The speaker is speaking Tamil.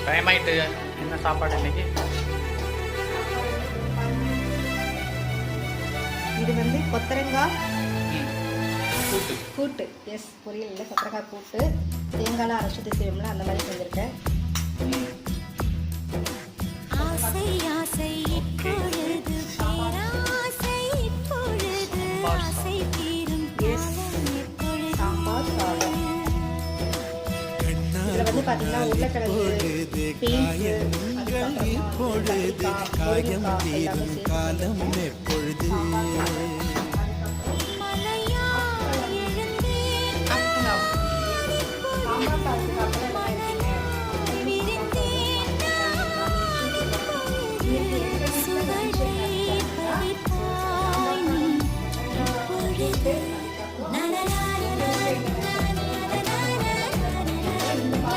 டைம் ஆயிட்டு. என்ன சாப்பாடு இன்னைக்கு? இது வந்து கொத்தரங்காய் கூட்டு. கூட்டு. எஸ், பொரியல் இல்லை, கொத்தரங்காய் கூட்டு. தேங்காய்லாம் அரைச்சிட்டு செய்வோம்ல, அந்த மாதிரி செஞ்சுருக்கேன். இதில் வந்து பார்த்தீங்கன்னா உருளைக்கிழங்கு, பீன்ஸு, அதுக்கப்புறமா கத்திரிக்காய், முருங்கைக்காய் எல்லாமே சேர்த்து